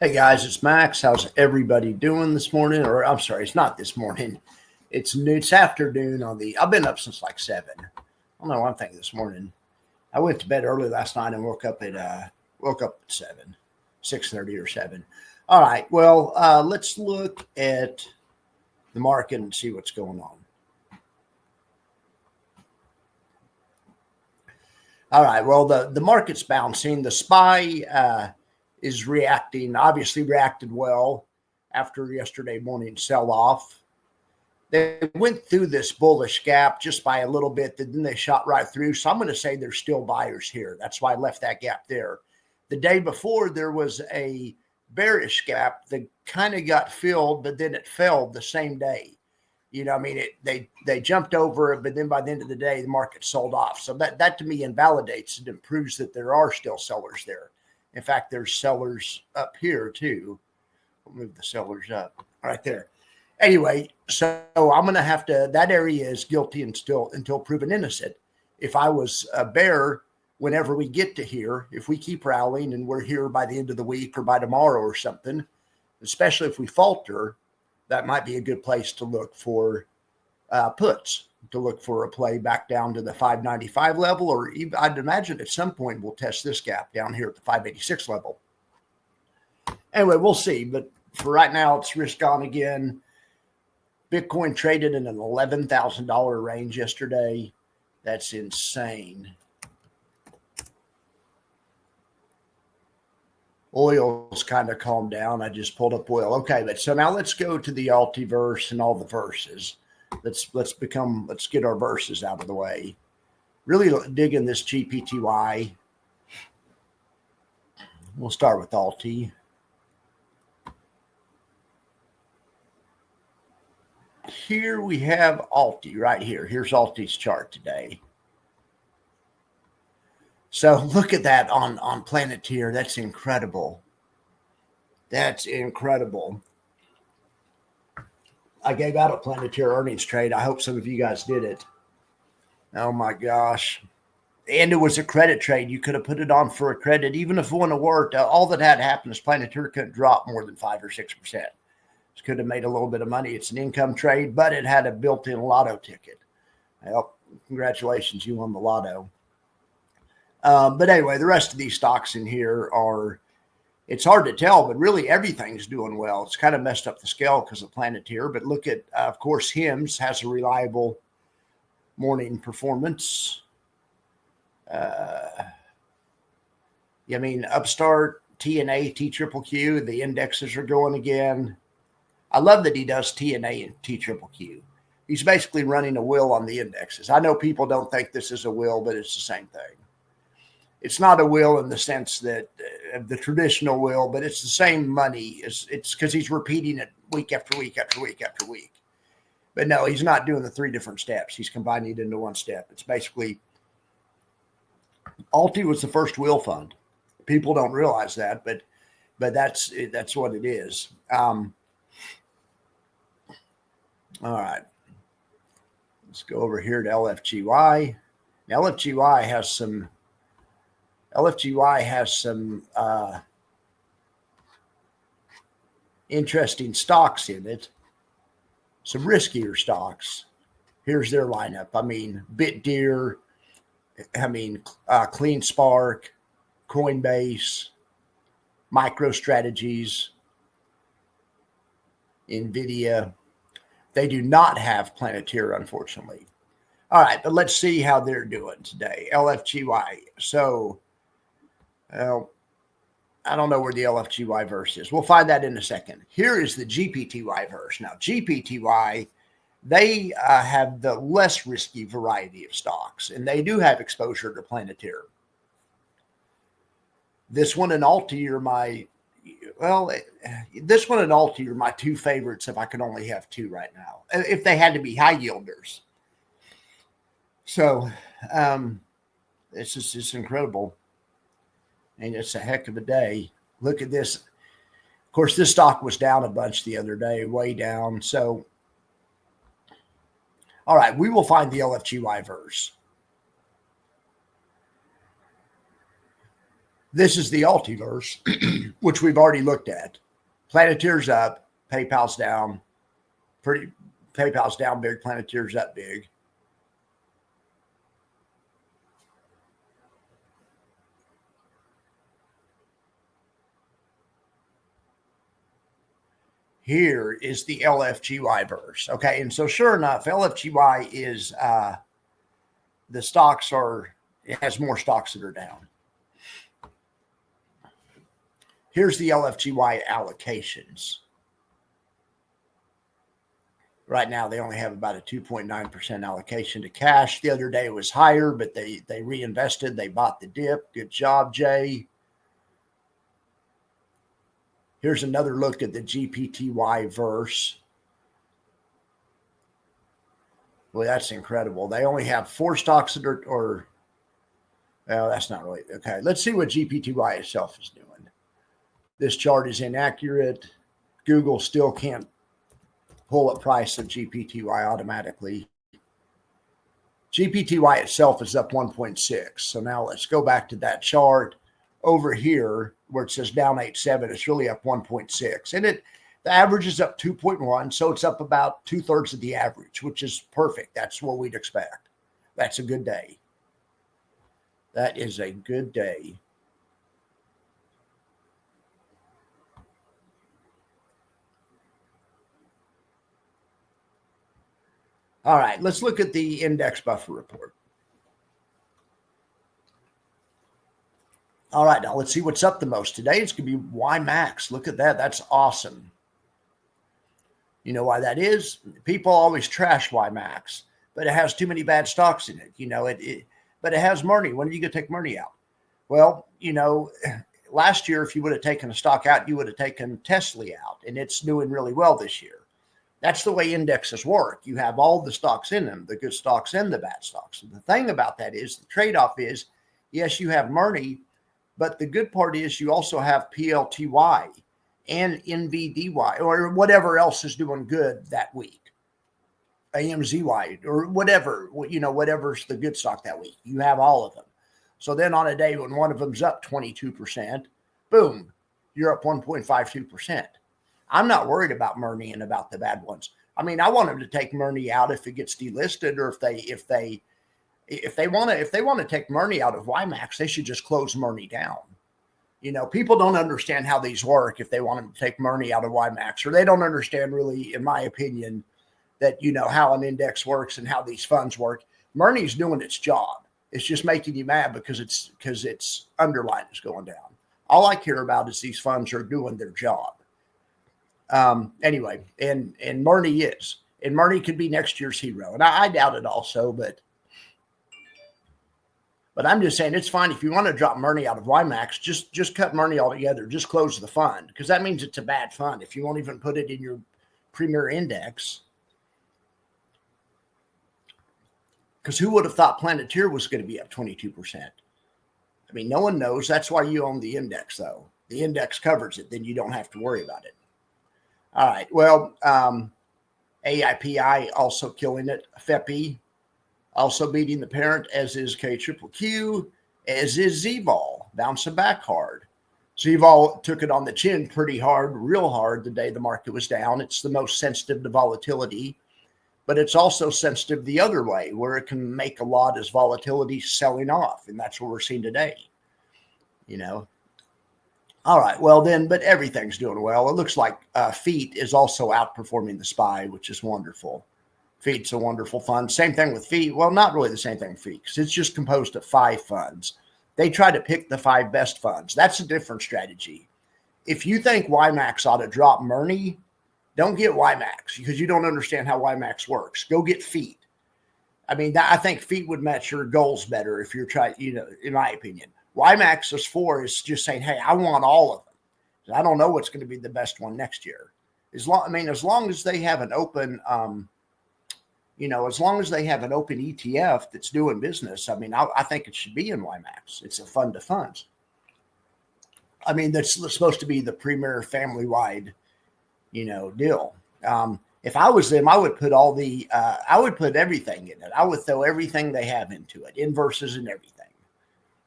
Hey guys, it's Max. How's everybody doing this morning? Or I'm sorry, it's not this morning. It's afternoon on the. I've been up since like 7. I don't know what I'm thinking this morning. I went to bed early last night and woke up at 7, 6:30 or 7. All right. Well, let's look at the market and see what's going on. All right. Well, the market's bouncing. The SPY is reacting. Obviously, reacted well after yesterday morning sell-off. They went through this bullish gap just by a little bit, then they shot right through. So I'm going to say there's still buyers here. That's why I left that gap there. The day before, there was a bearish gap that kind of got filled, but then it fell the same day. They jumped over it, but then by the end of the day, the market sold off. So that to me invalidates it and proves that there are still sellers there. In fact, there's sellers up here too. We'll move the sellers up right there. Anyway, so I'm going to have to, that area is guilty until proven innocent. If I was a bear, whenever we get to here, if we keep rallying and we're here by the end of the week or by tomorrow or something, especially if we falter, that might be a good place to look for puts, to look for a play back down to the 595 level, or even, I'd imagine at some point we'll test this gap down here at the 586 level. Anyway, we'll see. But for right now, it's risk on again. Bitcoin traded in an $11,000 range yesterday. That's insane. Oil's kind of calmed down. I just pulled up oil. Okay, but so now let's go to the Altiverse and all the verses. Let's get our verses out of the way. Really digging this GPTY. We'll start with Alti. Here we have Alti right here. Here's Alti's chart today. So look at that on Planeteer. That's incredible. That's incredible. I gave out a Planeteer earnings trade. I hope some of you guys did it. Oh my gosh. And it was a credit trade. You could have put it on for a credit. Even if it wouldn't have worked, all that had happened is Planeteer couldn't drop more than 5 or 6%. Could have made a little bit of money. It's an income trade, but it had a built-in lotto ticket. Well, congratulations, you won the lotto. But anyway, the rest of these stocks in here are, it's hard to tell, but really everything's doing well. It's kind of messed up the scale because of Planeteer, but look at, of course, HIMS has a reliable morning performance. Upstart, TNA, TQQQ, the indexes are going again. I love that he does TNA and TQQQ. He's basically running a will on the indexes. I know people don't think this is a will, but it's the same thing. It's not a will in the sense that the traditional will, but it's the same money. It's because he's repeating it week after week after week after week. But no, he's not doing the 3 different steps. He's combining it into one step. It's basically, Alti was the first will fund. People don't realize that, but that's what it is. All right, let's go over here to LFGY. Now, LFGY has some interesting stocks in it, some riskier stocks. Here's their lineup. BitDeer, CleanSpark, Coinbase, MicroStrategies, NVIDIA. They do not have Planeteer, unfortunately. All right, but let's see how they're doing today. LFGY. So, I don't know where the LFGY verse is. We'll find that in a second. Here is the GPTY verse. Now, GPTY, they have the less risky variety of stocks, and they do have exposure to Planeteer. This one and Alti are this one and Alti are my 2 favorites if I could only have 2 right now, if they had to be high yielders. So it's incredible. And it's a heck of a day. Look at this. Of course, this stock was down a bunch the other day, way down. So, all right, we will find the LFGY verse. This is the Altiverse, which we've already looked at. Planeteer's up, PayPal's down. PayPal's down big, Planeteer's up big. Here is the LFGY verse. Okay, and so sure enough, LFGY is the stocks are, it has more stocks that are down. Here's the LFGY allocations. Right now, they only have about a 2.9% allocation to cash. The other day it was higher, but they reinvested. They bought the dip. Good job, Jay. Here's another look at the GPTY verse. Well, that's incredible. They only have 4 stocks that are well, that's not really okay. Let's see what GPTY itself is doing. This chart is inaccurate. Google still can't pull a price of GPTY automatically. GPTY itself is up 1.6. So now let's go back to that chart over here where it says down 8.7. It's really up 1.6. And the average is up 2.1. So it's up about 2/3 of the average, which is perfect. That's what we'd expect. That's a good day. That is a good day. All right, let's look at the index buffer report. All right, now let's see what's up the most today. It's going to be YMAX. Look at that. That's awesome. You know why that is? People always trash YMAX, but it has too many bad stocks in it. You know, but it has money. When are you going to take money out? Well, you know, last year, if you would have taken a stock out, you would have taken Tesla out, and it's doing really well this year. That's the way indexes work. You have all the stocks in them, the good stocks and the bad stocks. And the thing about that is the trade-off is, yes, you have money, but the good part is you also have PLTY and NVDY or whatever else is doing good that week. AMZY or whatever, you know, whatever's the good stock that week. You have all of them. So then on a day when one of them's up 22%, boom, you're up 1.52%. I'm not worried about Murny and about the bad ones. I mean, I want them to take Murny out if it gets delisted, or if they want to take Murny out of YMAX, they should just close Murny down. You know, people don't understand how these work if they want them to take Murny out of YMAX, or they don't understand really, in my opinion, that, you know, how an index works and how these funds work. Murny's doing its job. It's just making you mad because its underline is going down. All I care about is these funds are doing their job. Anyway, and Murny is. And Murny could be next year's hero. And I doubt it also, but I'm just saying it's fine. If you want to drop Murny out of YMAX, just cut Murny altogether. Just close the fund, because that means it's a bad fund. If you won't even put it in your premier index. Because who would have thought Planeteer was going to be up 22%? I mean, no one knows. That's why you own the index, though. The index covers it. Then you don't have to worry about it. All right. Well, AIPI also killing it. FEPI also beating the parent, as is KQQQ, as is ZVOL, bouncing back hard. ZVOL took it on the chin pretty hard, real hard, the day the market was down. It's the most sensitive to volatility, but it's also sensitive the other way, where it can make a lot as volatility selling off, and that's what we're seeing today. You know. All right, well then, but everything's doing well. It looks like FEET is also outperforming the SPY, which is wonderful. FEET's a wonderful fund. Same thing with FEET. Well, not really the same thing with FEET, because it's just composed of 5 funds. They try to pick the 5 best funds. That's a different strategy. If you think YMAX ought to drop Murny, don't get YMAX, because you don't understand how YMAX works. Go get FEET. I mean, I think FEET would match your goals better if you're trying, you know, in my opinion. YMAX is for is just saying, hey, I want all of them. I don't know what's going to be the best one next year. As long as they have an open, as long as they have an open ETF that's doing business, I mean, I think it should be in YMAX. It's a fund to funds. I mean, that's supposed to be the premier family-wide, deal. If I was them, I would put I would put everything in it. I would throw everything they have into it, inverses and everything.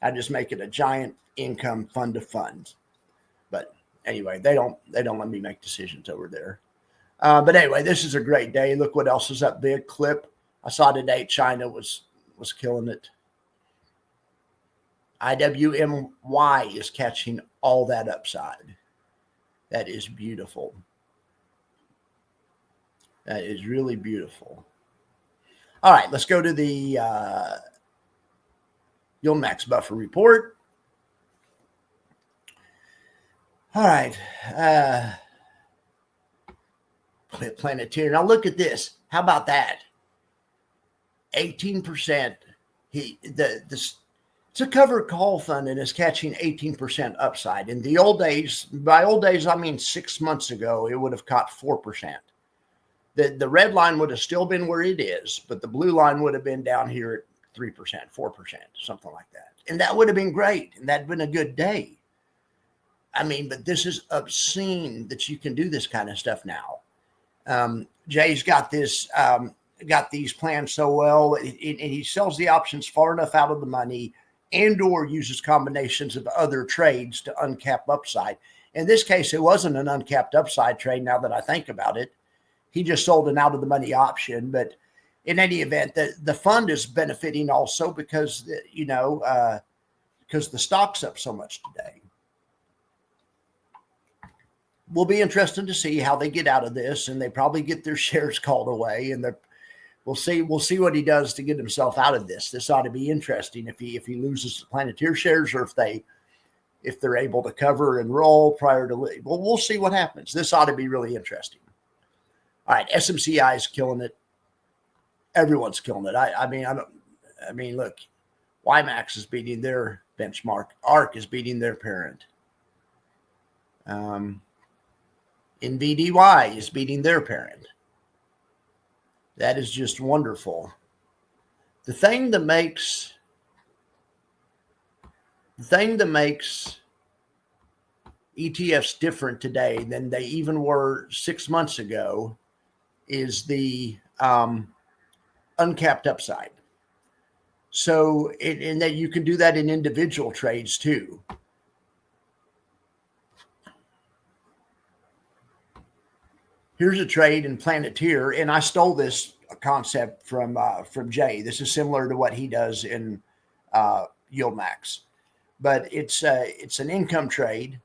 I just make it a giant income fund of funds. But anyway, they don't let me make decisions over there. But anyway, this is a great day. Look what else is up. Big clip. I saw today China was killing it. IWMY is catching all that upside. That is beautiful. That is really beautiful. All right, let's go to the YeildMax buffer report. All right. Planetary. Now look at this. How about that? 18%. It's a covered call fund and is catching 18% upside. In the old days, by old days, I mean 6 months ago, it would have caught 4%. The red line would have still been where it is, but the blue line would have been down here at 3%, 4%, something like that. And that would have been great. And that'd been a good day. I mean, but this is obscene that you can do this kind of stuff now. Jay's got this, got these plans so well, and he sells the options far enough out of the money and or uses combinations of other trades to uncap upside. In this case, it wasn't an uncapped upside trade. Now that I think about it, he just sold an out of the money option. But in any event, the fund is benefiting also because, because the stock's up so much today. Will be interesting to see how they get out of this, and they probably get their shares called away, and we'll see what he does to get himself out of this. This ought to be interesting if he loses the Planeteer shares, or if they're able to cover and roll prior to. Well, we'll see what happens. This ought to be really interesting. All right, SMCI is killing it. Everyone's killing it. I mean, look, YeildMax is beating their benchmark. ARK is beating their parent. NVDY is beating their parent. That is just wonderful. The thing that makes ETFs different today than they even were 6 months ago is the uncapped upside. So, and that you can do that in individual trades too. Here's a trade in Planeteer, and I stole this concept from Jay. This is similar to what he does in YeildMax, but it's an income trade,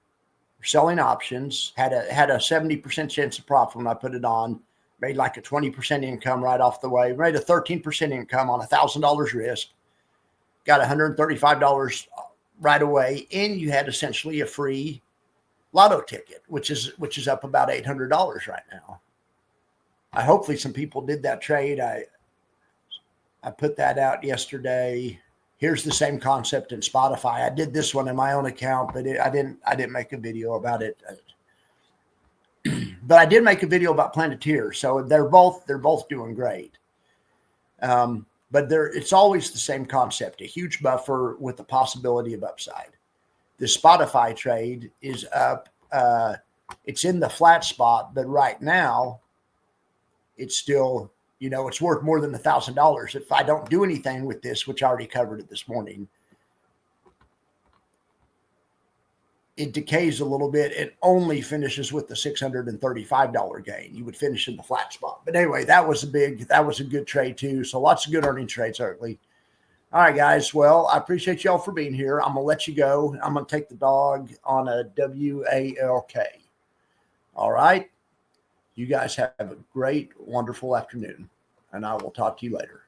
selling options. Had a 70% chance of profit when I put it on. Made like a 20% income right off the way. Made a 13% income on $1,000 risk. Got $135 right away, and you had essentially a free lotto ticket, which is up about $800 right now. Hopefully some people did that trade. I put that out yesterday. Here's the same concept in Spotify. I did this one in my own account, but I didn't make a video about it. But I did make a video about Planeteer, so they're both doing great. But it's always the same concept: a huge buffer with the possibility of upside. The Spotify trade is up. It's in the flat spot, but right now it's still, it's worth more than $1,000. If I don't do anything with this, which I already covered it this morning, it decays a little bit. It only finishes with the $635 gain. You would finish in the flat spot. But anyway, that was a good trade too. So lots of good earning trades, certainly. All right, guys. Well, I appreciate y'all for being here. I'm going to let you go. I'm going to take the dog on a WALK. All right. You guys have a great, wonderful afternoon, and I will talk to you later.